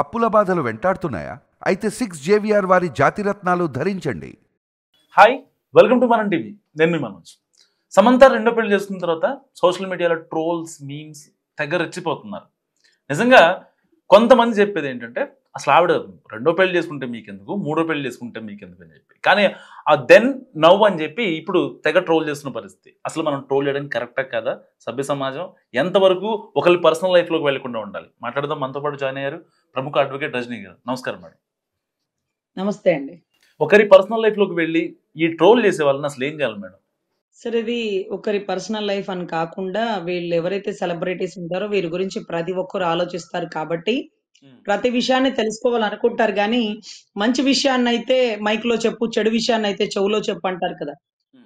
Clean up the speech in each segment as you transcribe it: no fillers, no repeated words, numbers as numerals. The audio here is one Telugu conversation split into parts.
అప్పుల బాధలు వెంటాడుతున్నాయా? అయితే 6 JVR వారి జాతిరత్నాలు ధరించండి. హాయ్, వెల్కమ్ టు మనం టీవీ. నేను మీ మనోజ్. సమంత రెండో పెళ్లి చేసుకున్న తర్వాత సోషల్ మీడియాలో ట్రోల్స్, మీమ్స్ తెగ రెచ్చిపోతున్నారు. నిజంగా కొంతమంది చెప్పేది ఏంటంటే, అసలు ఆవిడ రెండో పెళ్లి చేసుకుంటే మీకెందుకు, మూడో పెళ్లి చేసుకుంటే మీకెందుకు అని చెప్పి. కానీ ఆ దెన్ నవ్ అని చెప్పి ఇప్పుడు తెగ ట్రోల్ చేస్తున్న పరిస్థితి. అసలు మనం ట్రోల్ చేయడానికి కరెక్టా కదా? సభ్య సమాజం ఎంతవరకు ఒకరి పర్సనల్ లైఫ్లోకి వెళ్లకుండా ఉండాలి? మాట్లాడదాం. మనతో పాటు జాయిన్ అయ్యారు ప్రముఖ అడ్వకేట్ రజనీ గారు. నమస్కారం మేడం. నమస్తే అండి. ఒకరి పర్సనల్ లైఫ్లోకి వెళ్ళి ఈ ట్రోల్ చేసే వాళ్ళని అసలు ఏం చేయాలి మేడం? సరే, ఇది ఒకరి పర్సనల్ లైఫ్ అని కాకుండా వీళ్ళు ఎవరైతే సెలబ్రిటీస్ ఉంటారో వీరి గురించి ప్రతి ఒక్కరు ఆలోచిస్తారు కాబట్టి ప్రతి విషయాన్ని తెలుసుకోవాలనుకుంటారు. కానీ మంచి విషయాన్ని అయితే మైక్ లో చెప్పు, చెడు విషయాన్ని అయితే చెవులో చెప్పు అంటారు కదా.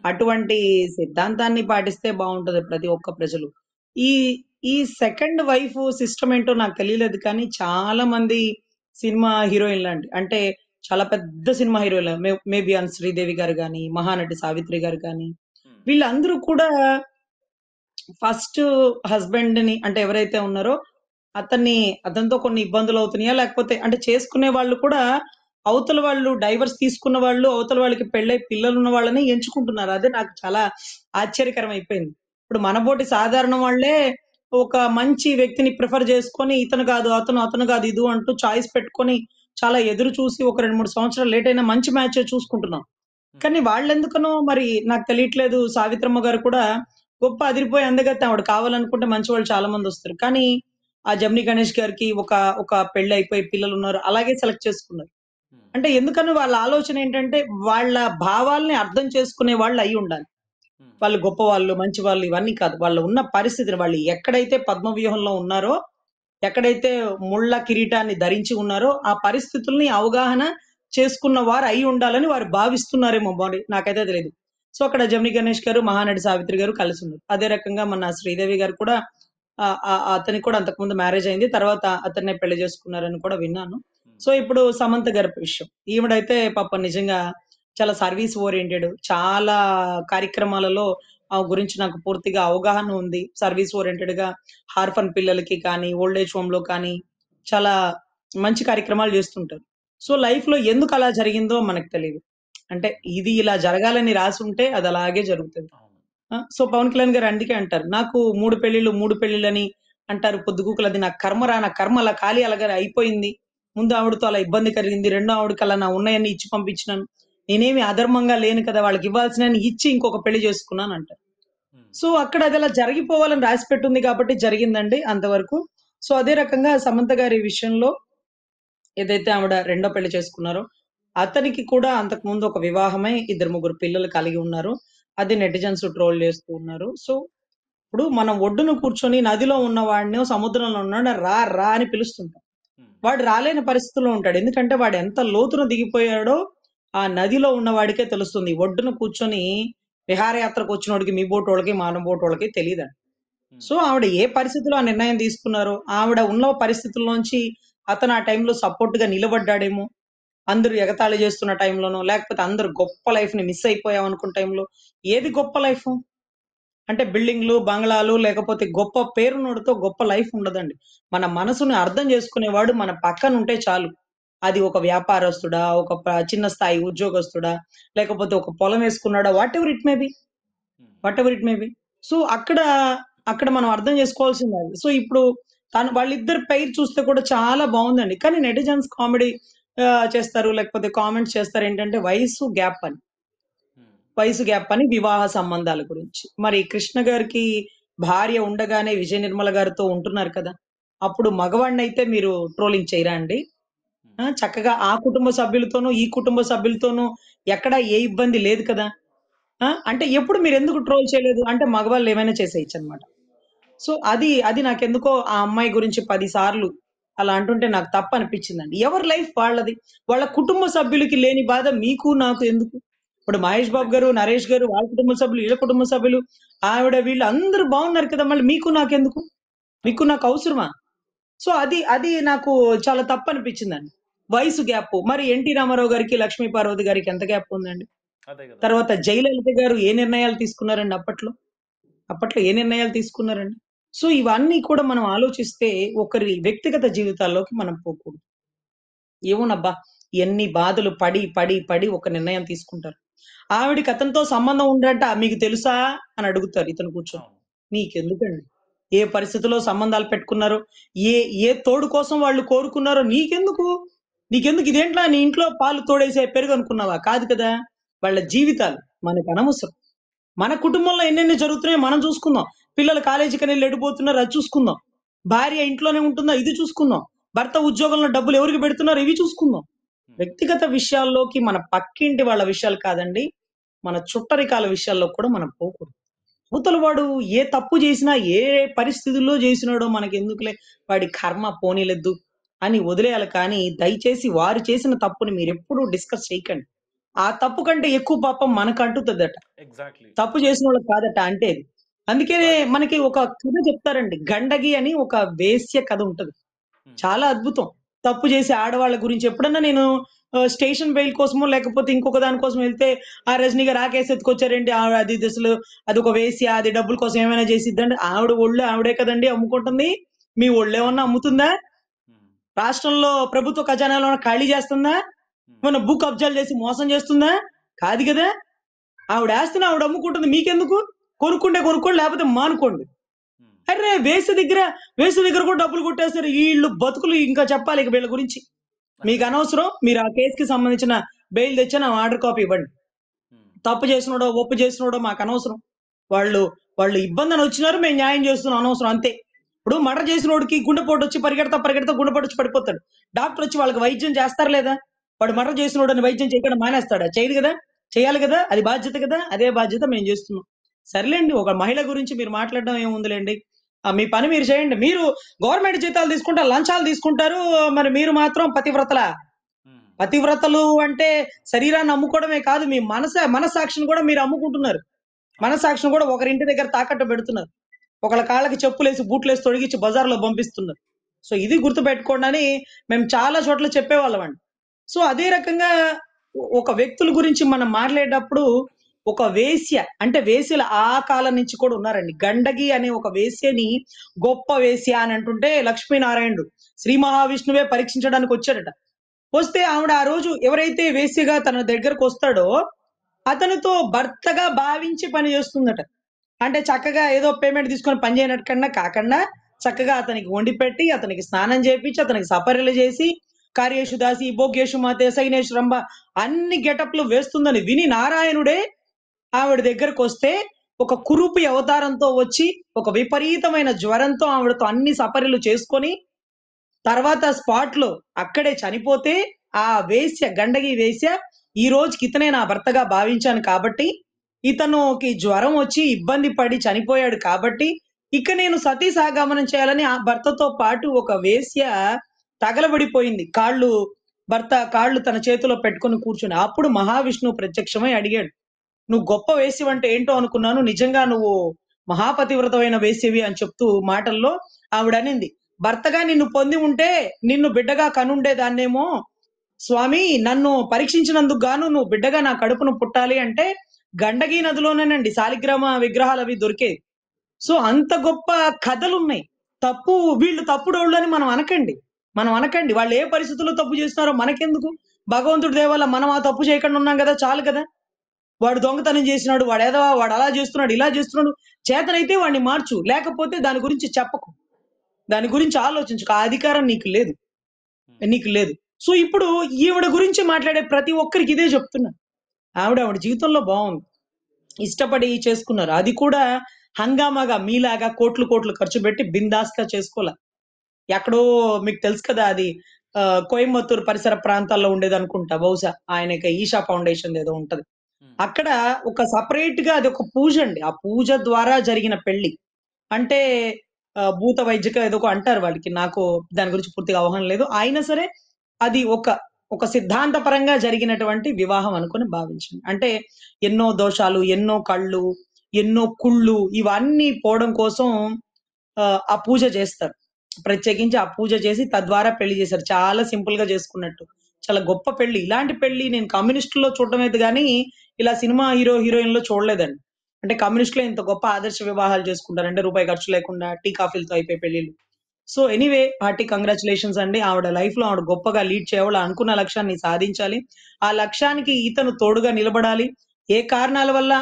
అటువంటి సిద్ధాంతాన్ని పాటిస్తే బాగుంటది ప్రతి ఒక్క ప్రజలు. ఈ ఈ సెకండ్ వైఫ్ సిస్టమ్ ఏంటో నాకు తెలియలేదు, కానీ చాలా మంది సినిమా హీరోయిన్లు అంటే చాలా పెద్ద సినిమా హీరోయిన్లు, మేబీ అన్ శ్రీదేవి గారు కానీ, మహానటి సావిత్రి గారు కానీ, వీళ్ళందరూ కూడా ఫస్ట్ హస్బెండ్ ని అంటే ఎవరైతే ఉన్నారో అతనితో కొన్ని ఇబ్బందులు అవుతున్నాయా, లేకపోతే అంటే చేసుకునే వాళ్ళు కూడా అవతల వాళ్ళు డైవర్స్ తీసుకున్న వాళ్ళు, అవతల వాళ్ళకి పెళ్ళై పిల్లలు ఉన్న వాళ్ళని ఎంచుకుంటున్నారు. అదే నాకు చాలా ఆశ్చర్యకరం అయిపోయింది. ఇప్పుడు మనబోటి సాధారణ వాళ్ళే ఒక మంచి వ్యక్తిని ప్రిఫర్ చేసుకొని, ఇతను కాదు అతను, అతను కాదు ఇది అంటూ చాయిస్ పెట్టుకొని చాలా ఎదురు చూసి ఒక 2-3 సంవత్సరాలు లేట్ అయినా మంచి మ్యాచ్ చూసుకుంటున్నాం. కానీ వాళ్ళెందుకనో మరి నాకు తెలియట్లేదు. సావిత్రమ్మ గారు కూడా గొప్ప అదిరిపోయి అందగత్తె. ఆవిడ కావాలనుకుంటే మంచి వాళ్ళు చాలా మంది వస్తారు. కానీ ఆ జమినీ గణేష్ గారికి ఒక ఒక పెళ్లి అయిపోయి పిల్లలు ఉన్నారు, అలాగే సెలెక్ట్ చేసుకున్నారు. అంటే ఎందుకని వాళ్ళ ఆలోచన ఏంటంటే వాళ్ళ భావాల్ని అర్థం చేసుకునే వాళ్ళు అయి ఉండాలి. వాళ్ళు గొప్ప వాళ్ళు, మంచి వాళ్ళు ఇవన్నీ కాదు. వాళ్ళు ఉన్న పరిస్థితిని, వాళ్ళు ఎక్కడైతే పద్మవ్యూహంలో ఉన్నారో, ఎక్కడైతే ముళ్ళ కిరీటాన్ని ధరించి ఉన్నారో ఆ పరిస్థితుల్ని అవగాహన చేసుకున్న వారు అయి ఉండాలని వారు భావిస్తున్నారేమో. నాకైతే తెలియదు. సో అక్కడ జమినీ గణేష్ గారు, మహానటి సావిత్రి గారు కలిసి ఉన్నారు. అదే రకంగా మన శ్రీదేవి గారు కూడా అతనికి కూడా అంతకుముందు మ్యారేజ్ అయింది, తర్వాత అతన్నే పెళ్లి చేసుకున్నారని కూడా విన్నాను. సో ఇప్పుడు సమంత గారి విషయం, ఈవిడైతే పాపం నిజంగా చాలా సర్వీస్ ఓరియంటెడ్, చాలా కార్యక్రమాలలో ఆ గురించి నాకు పూర్తిగా అవగాహన ఉంది. సర్వీస్ ఓరియంటెడ్ గా హార్ఫన్ పిల్లలకి కానీ, ఓల్డ్ ఏజ్ హోమ్ లో కానీ చాలా మంచి కార్యక్రమాలు చేస్తుంటారు. సో లైఫ్ లో ఎందుకు అలా జరిగిందో మనకు తెలియదు. అంటే ఇది ఇలా జరగాలని రాసి ఉంటే అది అలాగే జరుగుతుంది. సో పవన్ కళ్యాణ్ గారు అందుకే అంటారు, నాకు 3 పెళ్లిళ్ళని అంటారు పొద్దుగూకులది, నా కర్మరా, నా కర్మ అలా ఖాళీ అలాగే అయిపోయింది. ముందు ఆవిడతో అలా ఇబ్బంది కలిగింది, రెండో ఆవిడకి అలా నా ఉన్నాయన్ని ఇచ్చి పంపించినాను, నేనేమి అధర్మంగా లేను కదా, వాళ్ళకి ఇవ్వాల్సిన ఇచ్చి ఇంకొక పెళ్లి చేసుకున్నాను అంటారు. సో అక్కడ అది అలా జరిగిపోవాలని రాసి పెట్టుంది కాబట్టి జరిగిందండి అంతవరకు. సో అదే రకంగా సమంత గారి విషయంలో ఏదైతే ఆవిడ రెండో పెళ్లి చేసుకున్నారో, అతనికి కూడా అంతకు ముందు ఒక వివాహమై 2-3 పిల్లలు కలిగి ఉన్నారు. అది నెటిజన్స్ ట్రోల్ చేస్తూ ఉన్నారు. సో ఇప్పుడు మనం ఒడ్డున కూర్చొని నదిలో ఉన్న వాడిని, సముద్రంలో ఉన్నాడు రా రా అని పిలుస్తుంటాం. వాడు రాలేని పరిస్థితిలో ఉంటాడు. ఎందుకంటే వాడు ఎంత లోతున దిగిపోయాడో ఆ నదిలో ఉన్న వాడికే తెలుస్తుంది. ఒడ్డున కూర్చొని విహారయాత్రకు వచ్చినోడికి, మీ బోటోళ్ళకి, మానవ బోటోళ్ళకి తెలియదండి. సో ఆవిడ ఏ పరిస్థితిలో ఆ నిర్ణయం తీసుకున్నారో, ఆవిడ ఉన్న పరిస్థితుల్లోంచి అతను ఆ టైంలో సపోర్ట్ గా నిలబడ్డాడేమో. అందరూ ఎగతాళి చేస్తున్న టైంలోనో, లేకపోతే అందరూ గొప్ప లైఫ్ ని మిస్ అయిపోయాం అనుకున్న టైంలో, ఏది గొప్ప లైఫ్? అంటే బిల్డింగ్లు, బంగ్లాలు, లేకపోతే గొప్ప పేరున్నోడితో గొప్ప లైఫ్ ఉండదండి. మన మనసుని అర్థం చేసుకునేవాడు మన పక్కన ఉంటే చాలు. అది ఒక వ్యాపారస్తుడా, ఒక చిన్న స్థాయి ఉద్యోగస్తుడా, లేకపోతే ఒక పొలం వేసుకున్నాడా, whatever it may be, whatever it may be. So అక్కడ మనం అర్థం చేసుకోవాల్సింది అది. సో ఇప్పుడు వాళ్ళిద్దరి పెయిర్ చూస్తే కూడా చాలా బాగుందండి. కానీ నెటిజన్స్ కామెడీ చేస్తారు, లేకపోతే కామెంట్స్ చేస్తారు ఏంటంటే వయసు గ్యాప్ అని వివాహ సంబంధాల గురించి. మరి కృష్ణ గారికి భార్య ఉండగానే విజయ నిర్మల గారితో ఉంటున్నారు కదా. అప్పుడు మగవాడినైతే మీరు ట్రోలింగ్ చేయరా అండి? చక్కగా ఆ కుటుంబ సభ్యులతోనూ, ఈ కుటుంబ సభ్యులతోనూ ఎక్కడ ఏ ఇబ్బంది లేదు కదా. అంటే ఎప్పుడు మీరు ఎందుకు ట్రోల్ చేయలేదు అంటే మగవాళ్ళు ఏమైనా చేసేయచ్చు అనమాట. సో అది నాకెందుకో ఆ అమ్మాయి గురించి 10 సార్లు అలా అంటుంటే నాకు తప్పు అనిపించిందండి. ఎవరి లైఫ్ వాళ్ళది. వాళ్ళ కుటుంబ సభ్యులకి లేని బాధ మీకు నాకు ఎందుకు? ఇప్పుడు మహేష్ బాబు గారు, నరేష్ గారు వాళ్ళ కుటుంబ సభ్యులు, వీళ్ళ కుటుంబ సభ్యులు, ఆవిడ, వీళ్ళు అందరూ బాగున్నారు కదా. మళ్ళీ మీకు నాకెందుకు? మీకు నాకు అవసరమా? సో అది నాకు చాలా తప్పు అనిపించిందండి. వయసు గ్యాప్. మరి ఎన్టీ రామారావు గారికి, లక్ష్మీ పార్వతి గారికి ఎంత గ్యాప్ ఉందండి? తర్వాత జయలలిత గారు ఏ నిర్ణయాలు తీసుకున్నారండి అప్పట్లో ఏ నిర్ణయాలు తీసుకున్నారండి? సో ఇవన్నీ కూడా మనం ఆలోచిస్తే ఒకరి వ్యక్తిగత జీవితాల్లోకి మనం పోకూడదు. ఏమోనబ్బా! ఎన్ని బాధలు పడి, పడి, పడి ఒక నిర్ణయం తీసుకుంటారు. ఆవిడకి అతనితో సంబంధం ఉందంట. మీకు తెలుసా? అని అడుగుతారు ఇతను కూర్చొని. అవును. నీకెందుకండి? ఏ పరిస్థితిలో సంబంధాలు పెట్టుకున్నారో, ఏ ఏ తోడు కోసం వాళ్ళు కోరుకున్నారో నీకెందుకు? నీకెందుకు ఇదేంట్రా నీ ఇంట్లో పాలు తోడేసే పెరుగు అనుకున్నావా? కాదు కదా! వాళ్ళ జీవితాలు మనకనవసరం. మన కుటుంబంలో ఎన్నెన్ని జరుగుతున్నాయో మనం చూసుకుందాం. పిల్లలు కాలేజీకని ఎళ్ళిపోతున్నారు అది చూసుకుందాం. భార్య ఇంట్లోనే ఉంటుందా ఇది చూసుకుందాం. భర్త ఉద్యోగంలో డబ్బులు ఎవరికి పెడుతున్నారు ఇవి చూసుకుందాం. ఉమ్. వ్యక్తిగత విషయాల్లోకి మన పక్కింటి వాళ్ళ విషయాలు కాదండి. మన చుట్టరికాల విషయాల్లో కూడా మనం పోకూడదు. అవతల వాడు ఏ తప్పు చేసినా, ఏ పరిస్థితుల్లో చేసినాడో మనకెందుకులే వాడి కర్మ పోనీలెద్దు అని వదిలేయాలి కానీ, దయచేసి వారు చేసిన తప్పుని మీరెప్పుడూ డిస్కస్ చేయకండి. ఆ తప్పు కంటే ఎక్కువ పాపం మనకంటుతదట. ఎగ్జాక్ట్లీ. తప్పు చేసినోళ్ళకి కాదట అంటేది. అందుకనే బాగా మనకి ఒక కథ చెప్తారండి. 'గండగి' అని ఒక వేశ్య కథ ఉంటది. ఉమ్. చాలా అద్భుతం. తప్పు చేసే ఆడవాళ్ళ గురించి ఎప్పుడన్నా నేను స్టేషన్ బెయిల్ కోసమో, లేకపోతే ఇంకొక దాని కోసం ఎళ్తే, ఆ 'రజనీ గారు ఆ కేస్ ఎత్తుకొచ్చారేంటి? అది ఇది అసలు అదొక వేశ్య. అది డబ్బుల కోసం ఏమైనా చేసిద్దండి. ఆవిడ ఒళ్ళు ఆవిడే కదండీ అమ్ముకుంటుంది. మీ ఒళ్ళేమన్నా అమ్ముతుందా? ఉమ్. రాష్ట్రంలో ప్రభుత్వ ఖజానాలో ఏమన్నా ఖాళీ చేస్తుందా? ఉమ్. ఏమన్నా భూ కబ్జాలు చేసి మోసం చేస్తుందా? కాదు గదా! ఆవిడ ఆస్తిని ఆవిడ అమ్ముకుంటుంది. మీకెందుకు? కొనుక్కుంటే కొనుక్కోండి. లేకపోతే మానుకోండి. ఉమ్. అర్రె! వేశ్య దగ్గర కూడా డబ్బులు కొట్టేస్తారు. ఈళ్ళు బతుకులు ఇంకా చెప్పాలి ఇక వీళ్ళ గురించి. మీకనవసరం. మీరు ఆ కేస్‌కి సంబంధించిన బెయిల్ తెచ్చి నా ఆర్డర్ కాపీ ఇవ్వండి. ఉమ్. తప్పు చేసినోడో, ఒప్పు చేసినోడో మాకనవసరం. వాళ్ళు వాళ్ళు ఇబ్బందని వచ్చినారు. మేము న్యాయం చేస్తున్నాం అనవసరం అంతే. ఇప్పుడు మర్డర్ చేసినోడికి గుండెపోటొచ్చి పరిగెడతా, పరిగెడతా గుండెపోటొచ్చి పడిపోతాడు. డాక్టర్ వచ్చి వాళ్ళకి వైద్యం చేస్తారా లేదా? వాడు మర్డర్ చేస్తారు. చేసినోడని వైద్యం చేయకుండా మానేస్తాడా? చేయడు గదా! చేయాలి గదా! అది బాధ్యత గదా! అదే బాధ్యత మేము చేస్తున్నాం. సర్లేండి ఒక మహిళ గురించి మీరు మాట్లాడడం ఏముందిలెండి. మీ పని మీరు చేయండి. మీరు గవర్నమెంట్ జీతాలు తీసుకుంటారు, లంచాలు తీసుకుంటారు. మరి మీరు మాత్రం పతివ్రతలా? ఉమ్. పతివ్రతలు అంటే శరీరాన్ని అమ్ముకోవడమే కాదు, మీ మనస్సాక్షిని కూడా మీరు అమ్ముకుంటున్నారు. అవును. మనస్సాక్షిని కూడా ఒకరింటి దగ్గర తాకట్టు పెడుతున్నారు. ఒకళ్ళ కాళ్ళకి చెప్పులేసి, బూట్లేసి తొడిగిచ్చి బజార్‌లో పంపిస్తున్నారు. సో, ఇది గుర్తుపెట్టుకోండి అని మేము చాలా చోట్ల చెప్పేవాళ్ళమండి. సో, అదే రకంగా ఒక వ్యక్తుల గురించి మనం మాట్లాడేటప్పుడు ఒక వేశ్య అంటే వేశ్యలు ఆ కాలం నుంచి కూడా ఉన్నారండి. గండగి అనే ఒక వేశ్యని గొప్ప వేశ్య అని అంటుంటే లక్ష్మీనారాయణుడు శ్రీ మహావిష్ణువే పరీక్షించడానికి వచ్చాడట. వస్తే ఆవిడ ఆ రోజు ఎవరైతే వేశ్యగా తన దగ్గరకొస్తాడో, అతనితో భర్తగా భావించి పని చేస్తుందట. అంటే చక్కగా ఏదో పేమెంట్ తీసుకొని పని చేయనట్టు కన్నా కాకుండా, చక్కగా అతనికి వండిపెట్టి, అతనికి స్నానం చేపిచ్చి, అతనికి సపర్యలు చేసి, కార్యేషు దాసి, భోగ్యేషు మాతే, సైనేషు రంభ అన్ని గెటప్‌లు వేస్తుందని విని నారాయణుడే ఆవిడ దగ్గరకొస్తే, ఒక కురూపి అవతారంతో వచ్చి, ఒక విపరీతమైన జ్వరంతో ఆవిడతో అన్ని సపర్యలు చేసుకొని తర్వాత స్పాట్‌లో అక్కడే చనిపోతే, ఆ వేశ్య గండకి వేశ్య, ఈ రోజుకి ఇతనే నా భర్తగా భావించాను కాబట్టి, ఇతనుకి జ్వరం వచ్చి ఇబ్బంది పడి చనిపోయాడు కాబట్టి, ఇక నేను సతీ సహగమనం చేయాలని ఆ భర్తతో పాటు ఒక వేశ్య తగలబడిపోయింది. భర్త కాళ్ళు తన చేతిలో పెట్టుకొని కూర్చుని. అప్పుడు మహావిష్ణువు ప్రత్యక్షమై అడిగాడు. "నువ్వు గొప్ప వేశ్యవంటే ఏంటో అనుకున్నాను. నిజంగా నువ్వు మహాపతివ్రతమైన వేశ్యవి" అని చెప్తూ మాటల్లో ఆవిడనింది. భర్తగా నిన్ను పొంది ఉంటే నిన్ను బిడ్డగా కనుండేదాన్నేమో. స్వామి నన్ను పరీక్షించినందుకు గాను నువ్వు బిడ్డగా నా కడుపున పుట్టాలి అంటే గండకీ నదిలోనేనండి శాలిగ్రామ విగ్రహాలవి దొరికేయి. సో ఉమ్. అంత గొప్ప కథలున్నాయి. వీళ్ళు తప్పుడోళ్ళని మనం అనకండి. వాళ్ళు ఏ పరిస్థితుల్లో తప్పు చేస్తున్నారో మనకెందుకు? భగవంతుడి దయ వల్ల మనం ఆ తప్పు చేయకుండా ఉన్నాం గదా! చాలు గదా! వాడు దొంగతనం చేసినాడు, వాడు ఎదవ, వాడు అలా చేస్తున్నాడు, ఇలా చేస్తున్నాడు. చేతనైతే వాడిని మార్చు. లేకపోతే దాని గురించి చెప్పకు. దాని గురించి ఆలోచించకు. ఆ అధికారం నీకు లేదు. ఉమ్. నీకు లేదు. సో, ఇప్పుడు ఈవిడ గురించి మాట్లాడే ప్రతి ఒక్కరికి ఇదే చెప్తున్నా. ఆవిడ జీవితంలో బావుంది. ఇష్టపడి చేసుకున్నారు. అది కూడా హంగామాగా మీలాగా కోట్లు, కోట్లు ఖర్చు పెట్టి బిందాస్‌గా చేసుకోల. ఎక్కడో మీకు తెలుసు కదా! అది కోయంబత్తూర్ పరిసర ప్రాంతాల్లో ఉండేదనుకుంటా బహుశా. ఆయనకి ఈషా ఫౌండేషన్‌ది ఏదో ఉంటది. ఉమ్. అక్కడ ఒక సెపరేట్‌గా అదొక పూజండి. ఆ పూజ ద్వారా జరిగిన పెళ్లి. అంటే భూత వైద్యక ఏదో ఒక అంటారు వాటికి. నాకు దాని గురించి పూర్తిగా అవగాహన లేదు. అయినా సరే అది ఒక సిద్ధాంతపరంగా జరిగినటువంటి వివాహం అనుకుని భావించండి. అంటే ఎన్నో దోషాలు, ఎన్నో కళ్ళు, ఎన్నో కుళ్ళు ఇవన్నీ పోవడం కోసం ఆ పూజ చేస్తారు. ప్రత్యేకించి ఆ పూజ చేసి తద్వారా పెళ్లి చేశారు. చాలా సింపుల్‌గా చేసుకున్నట్టు. చాలా గొప్ప పెళ్లి. ఇలాంటి పెళ్లి నేను కమ్యూనిస్ట్‌లో చూడడమేది గానీ, ఇలా సినిమా హీరో, హీరోయిన్‌లో చూడలేదండి. అంటే కమ్యూనిస్ట్‌లో ఇంత గొప్ప ఆదర్శ వివాహాలు చేసుకుంటారు. అంటే రూపాయి ఖర్చు లేకుండా టీ, కాఫీలతో అయిపోయే పెళ్ళిళ్ళు. సో ఎనీవే హార్టీ కంగ్రాచులేషన్స్ అండి. ఆవిడ లైఫ్ లో ఆవిడ గొప్పగా లీడ్ చేయాలి, అనుకున్న లక్ష్యాన్ని సాధించాలి. ఆ లక్ష్యానికి ఇతను తోడుగా నిలబడాలి. ఏ కారణాల వల్ల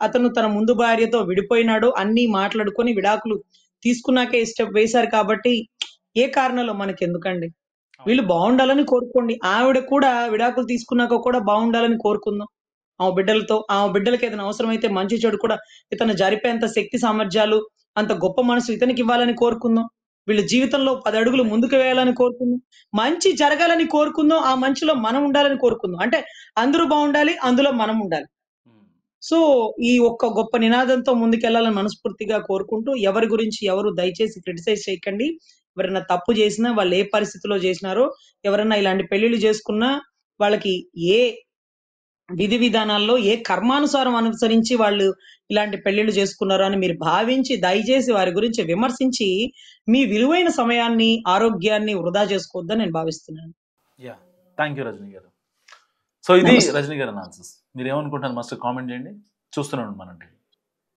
అతను తన ముందు భార్యతో విడిపోయినాడో అన్ని మాట్లాడుకొని విడాకులు తీసుకున్నాకే స్టెప్ వేశారు కాబట్టి ఏ కారణాలు మనకెందుకండి. వీళ్ళు బాగుండాలని కోరుకోండి. ఆవిడ కూడా విడాకులు తీసుకున్నాక కూడా బాగుండాలని కోరుకుందాం. ఆమె బిడ్డలకి ఏదైనా అవసరమైతే మంచి చెడు కూడా ఇతను జరిపేంత శక్తి సామర్థ్యాలు, అంత గొప్ప మనసు ఇతనికి ఇవ్వాలని కోరుకుందాం. వీళ్ళ జీవితంలో 10 అడుగులు ముందుకు వేయాలని కోరుకుందాం. మంచి జరగాలని కోరుకుందాం. ఆ మంచిలో మనం ఉండాలని కోరుకుందాం. అంటే అందరూ బాగుండాలి, అందులో మనం ఉండాలి. సో ఈ ఒక్క గొప్ప నినాదంతో ముందుకెళ్లాలని మనస్ఫూర్తిగా కోరుకుంటూ, ఎవరి గురించి ఎవరు దయచేసి క్రిటిసైజ్ చేయకండి. ఎవరైనా తప్పు చేసినా, వాళ్ళు ఏ పరిస్థితిలో చేసినారో, ఎవరైనా ఇలాంటి పెళ్లిళ్ళు చేసుకున్నా వాళ్ళకి ఏ విధి విధానాల్లో ఏ కర్మానుసారం అనుసరించి వాళ్ళు ఇలాంటి పెళ్లిళ్ళు చేసుకున్నారో అని మీరు భావించి దయచేసి వారి గురించి విమర్శించి మీ విలువైన సమయాన్ని, ఆరోగ్యాన్ని వృధా చేసుకోవద్దని నేను భావిస్తున్నాను. యా, థ్యాంక్ యూ రజనీ గారు. సో ఇది నమస్తే. రజనీ గారు అనాలిసిస్. మీరు ఏమనుకుంటున్నారు మస్ట్ కామెంట్ చేయండి. చూస్తున్నాను మనం టీవీ.